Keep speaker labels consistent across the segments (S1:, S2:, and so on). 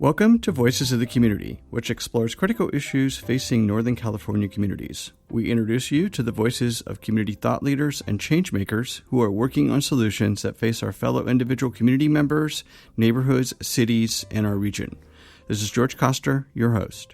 S1: Welcome to Voices of the Community, which explores critical issues facing Northern California communities. We introduce you to the voices of community thought leaders and change makers who are working on solutions that face our fellow individual community members, neighborhoods, cities, and our region. This is George Koster, your host.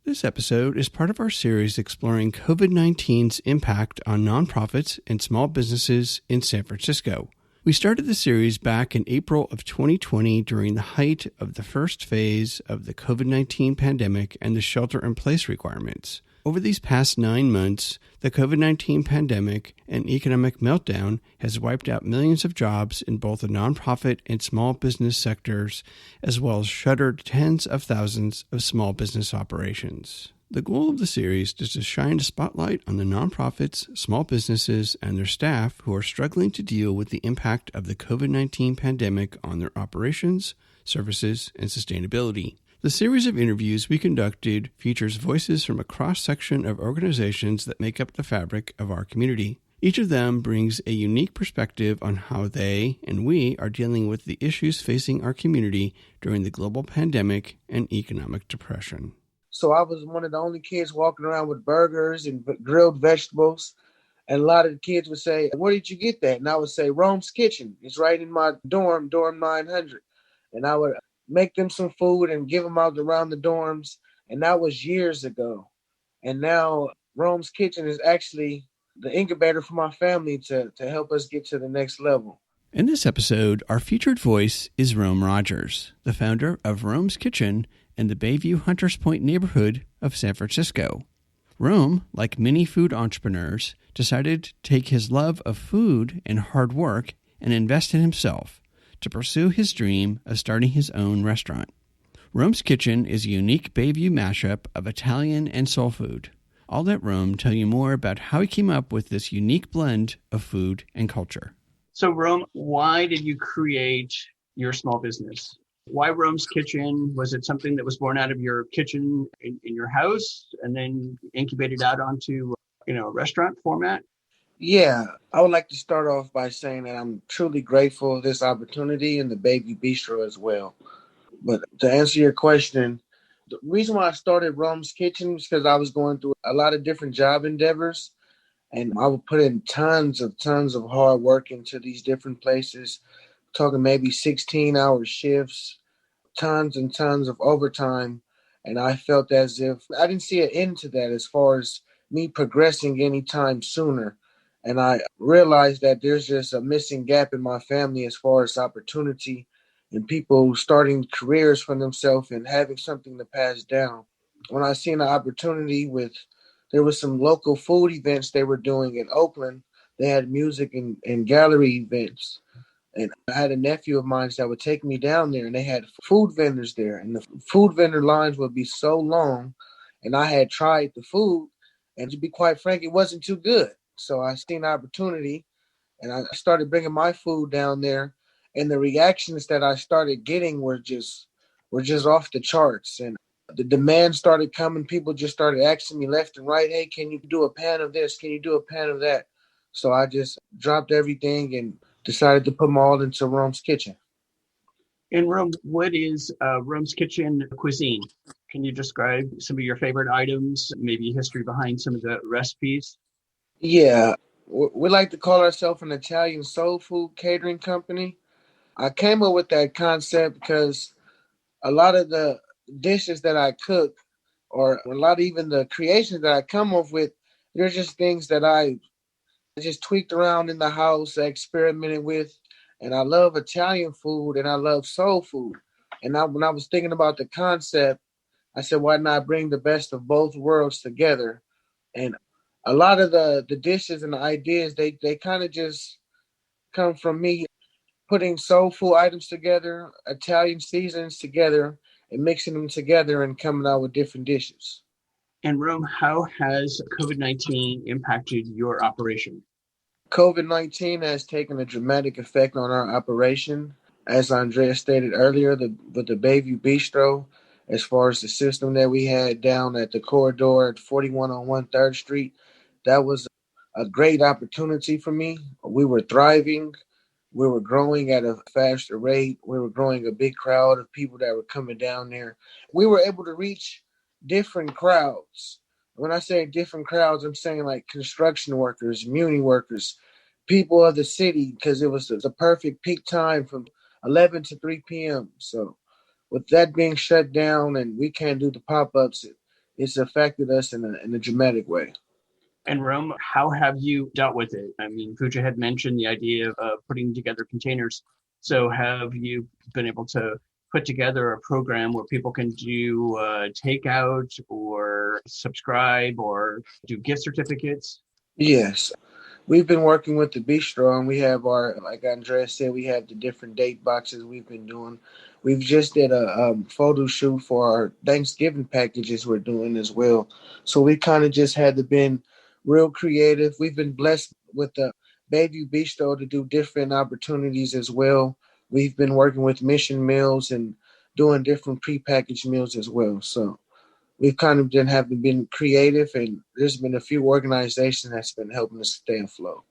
S1: This episode is part of our series exploring COVID-19's impact on nonprofits and small businesses in San Francisco. We started the series back in April of 2020 during the height of the first phase of the COVID-19 pandemic and the shelter-in-place requirements. Over these past 9 months, the COVID-19 pandemic and economic meltdown has wiped out millions of jobs in both the nonprofit and small business sectors, as well as shuttered tens of thousands of small business operations. The goal of the series is to shine a spotlight on the nonprofits, small businesses, and their staff who are struggling to deal with the impact of the COVID-19 pandemic on their operations, services, and sustainability. The series of interviews we conducted features voices from a cross-section of organizations that make up the fabric of our community. Each of them brings a unique perspective on how they and we are dealing with the issues facing our community during the global pandemic and economic depression.
S2: So I was one of the only kids walking around with burgers and grilled vegetables. And a lot of the kids would say, "Where did you get that?" And I would say, "Rome's Kitchen. It's right in my dorm 900. And I would make them some food and give them out around the dorms. And that was years ago. And now Rome's Kitchen is actually the incubator for my family to help us get to the next level.
S1: In this episode, our featured voice is Rome Rogers, the founder of Rome's Kitchen in the Bayview Hunters Point neighborhood of San Francisco. Rome, like many food entrepreneurs, decided to take his love of food and hard work and invest in himself to pursue his dream of starting his own restaurant. Rome's Kitchen is a unique Bayview mashup of Italian and soul food. I'll let Rome tell you more about how he came up with this unique blend of food and culture.
S3: So Rome, why did you create your small business? Why Rome's Kitchen? Was it something that was born out of your kitchen in your house and then incubated out onto, a restaurant format?
S2: Yeah, I would like to start off by saying that I'm truly grateful for this opportunity and the Bayview Bistro as well. But to answer your question, the reason why I started Rome's Kitchen was because I was going through a lot of different job endeavors, and I would put in tons of hard work into these different places, talking maybe 16-hour shifts, tons and tons of overtime. And I felt as if I didn't see an end to that as far as me progressing anytime sooner. And I realized that there's just a missing gap in my family as far as opportunity and people starting careers for themselves and having something to pass down. When I seen an opportunity there was some local food events they were doing in Oakland. They had music and gallery events. And I had a nephew of mine that would take me down there, and they had food vendors there. And the food vendor lines would be so long. And I had tried the food, and to be quite frank, it wasn't too good. So I seen an opportunity, and I started bringing my food down there. And the reactions that I started getting were just off the charts. And the demand started coming. People just started asking me left and right, "Hey, can you do a pan of this? Can you do a pan of that?" So I just dropped everything and decided to put them all into Rome's Kitchen.
S3: And Rome, what is Rome's Kitchen cuisine? Can you describe some of your favorite items, maybe history behind some of the recipes?
S2: Yeah, we like to call ourselves an Italian soul food catering company. I came up with that concept because a lot of the dishes that I cook, or a lot of even the creations that I come up with, they're just things that I just tweaked around in the house, I experimented with. And I love Italian food and I love soul food. And when I was thinking about the concept, I said, why not bring the best of both worlds together? And a lot of the dishes and the ideas, they kind of just come from me putting soul food items together, Italian seasonings together, and mixing them together and coming out with different dishes.
S3: And Rome, how has COVID-19 impacted your operation?
S2: COVID-19 has taken a dramatic effect on our operation. As Andrea stated earlier, with the Bayview Bistro, as far as the system that we had down at the corridor at 4101 3rd Street, that was a great opportunity for me. We were thriving. We were growing at a faster rate. We were growing a big crowd of people that were coming down there. We were able to reach different crowds. When I say different crowds, I'm saying like construction workers, community workers, people of the city, because it was the perfect peak time from 11 to 3 p.m. So with that being shut down and we can't do the pop-ups, it's affected us in a dramatic way.
S3: And Rome, how have you dealt with it? I mean, Pooja had mentioned the idea of putting together containers. So have you been able to put together a program where people can do takeout or subscribe or do gift certificates?
S2: Yes. We've been working with the bistro, and we have like Andrea said, we have the different date boxes we've been doing. We've just did a photo shoot for our Thanksgiving packages we're doing as well. So we kind of just had to been real creative. We've been blessed with the Bayview Bistro to do different opportunities as well. We've been working with Mission Meals and doing different prepackaged meals as well. So we've kind of been creative, and there's been a few organizations that's been helping us stay afloat.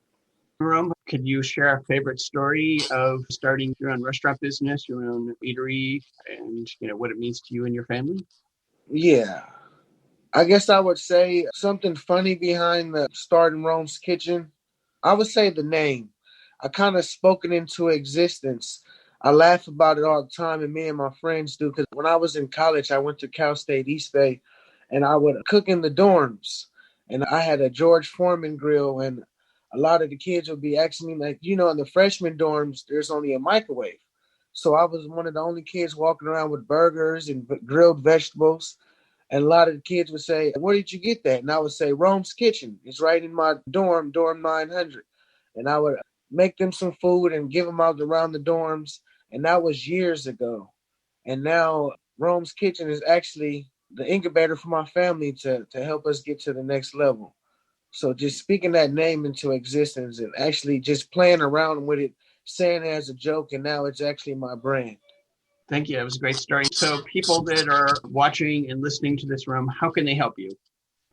S3: Rome, could you share a favorite story of starting your own restaurant business, your own eatery, and what it means to you and your family?
S2: Yeah, I guess I would say something funny behind the starting Rome's Kitchen. I would say the name. I kind of spoken into existence. I laugh about it all the time, and me and my friends do. Because when I was in college, I went to Cal State East Bay, and I would cook in the dorms. And I had a George Foreman grill, and a lot of the kids would be asking me, like, in the freshman dorms, there's only a microwave. So I was one of the only kids walking around with burgers and grilled vegetables. And a lot of the kids would say, "Where did you get that?" And I would say, "Rome's Kitchen. It's right in my dorm 900." And I would make them some food and give them out around the dorms. And that was years ago. And now Rome's Kitchen is actually the incubator for my family to help us get to the next level. So just speaking that name into existence and actually just playing around with it, saying it as a joke, and now it's actually my brand.
S3: Thank you. That was a great story. So people that are watching and listening to this room, how can they help you?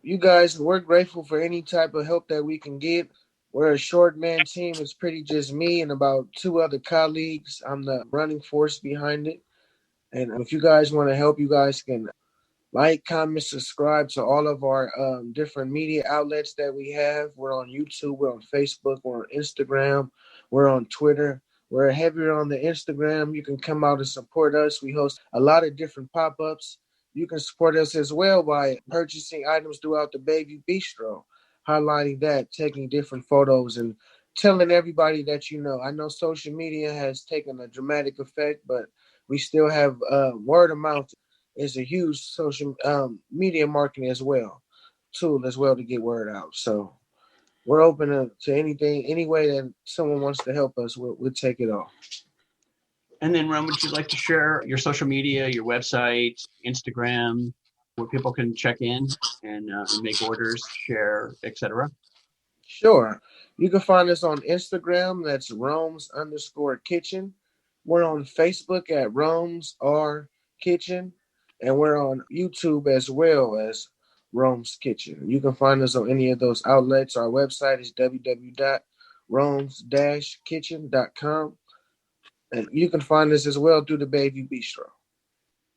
S2: You guys, we're grateful for any type of help that we can get. We're a short man team. It's pretty just me and about two other colleagues. I'm the running force behind it. And if you guys want to help, you guys can like, comment, subscribe to all of our different media outlets that we have. We're on YouTube, we're on Facebook, we're on Instagram, we're on Twitter. We're heavier on the Instagram. You can come out and support us. We host a lot of different pop-ups. You can support us as well by purchasing items throughout the Bayview Bistro, highlighting that, taking different photos, and telling everybody that you know. I know social media has taken a dramatic effect, but we still have word of mouth is a huge social media marketing as well, tool as well to get word out. So we're open to anything, any way that someone wants to help us, we'll take it all.
S3: And then, Ron, would you like to share your social media, your website, Instagram, where people can check in and make orders, share, etc.?
S2: Sure. You can find us on Instagram. That's Rome's_kitchen. We're on Facebook at Rome's R Kitchen. And we're on YouTube as well as Rome's Kitchen. You can find us on any of those outlets. Our website is www.romes-kitchen.com. And you can find us as well through the Bayview Bistro.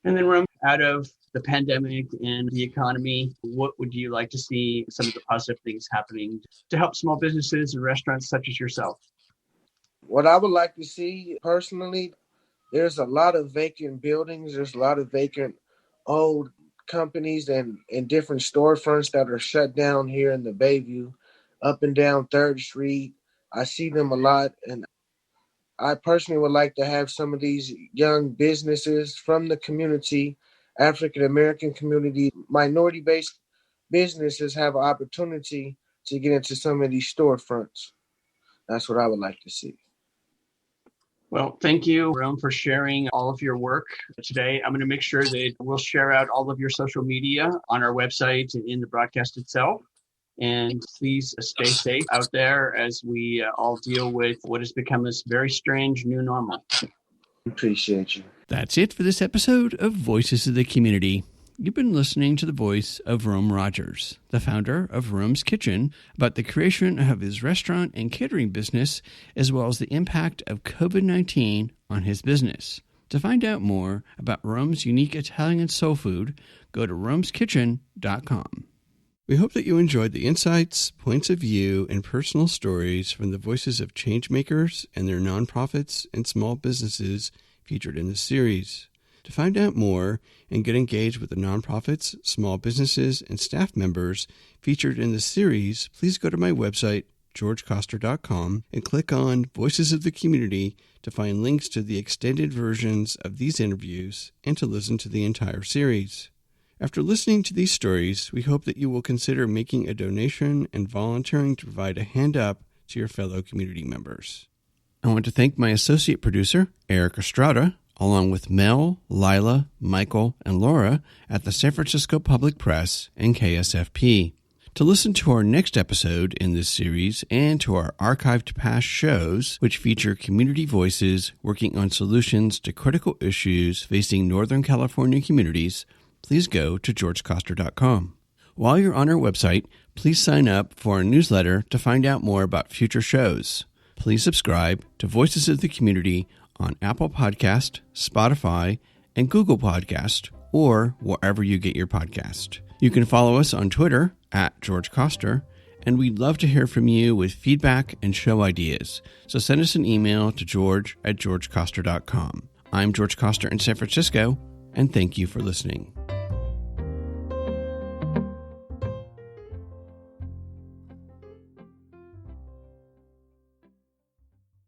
S3: And then, Ron, out of the pandemic and the economy, what would you like to see some of the positive things happening to help small businesses and restaurants such as yourself?
S2: What I would like to see personally, there's a lot of vacant buildings. There's a lot of vacant old companies and different storefronts that are shut down here in the Bayview, up and down 3rd Street. I see them a lot, and I personally would like to have some of these young businesses from the community, African American community, minority-based businesses have an opportunity to get into some of these storefronts. That's what I would like to see.
S3: Well, thank you, Rome, for sharing all of your work today. I'm going to make sure that we'll share out all of your social media on our website and in the broadcast itself. And please stay safe out there as we all deal with what has become this very strange new normal.
S2: Appreciate you.
S1: That's it for this episode of Voices of the Community. You've been listening to the voice of Rome Rogers, the founder of Rome's Kitchen, about the creation of his restaurant and catering business, as well as the impact of COVID-19 on his business. To find out more about Rome's unique Italian soul food, go to romeskitchen.com. We hope that you enjoyed the insights, points of view, and personal stories from the voices of changemakers and their nonprofits and small businesses featured in this series. To find out more and get engaged with the nonprofits, small businesses, and staff members featured in this series, please go to my website, georgecoster.com, and click on Voices of the Community to find links to the extended versions of these interviews and to listen to the entire series. After listening to these stories, we hope that you will consider making a donation and volunteering to provide a hand up to your fellow community members. I want to thank my associate producer, Eric Estrada, along with Mel, Lila, Michael, and Laura at the San Francisco Public Press and KSFP. To listen to our next episode in this series and to our archived past shows, which feature community voices working on solutions to critical issues facing Northern California communities, please go to georgecoster.com. While you're on our website, please sign up for our newsletter to find out more about future shows. Please subscribe to Voices of the Community on Apple Podcast, Spotify, and Google Podcast, or wherever you get your podcast. You can follow us on Twitter at George Coster, and we'd love to hear from you with feedback and show ideas. So send us an email to george@georgecoster.com. I'm George Coster in San Francisco, and thank you for listening.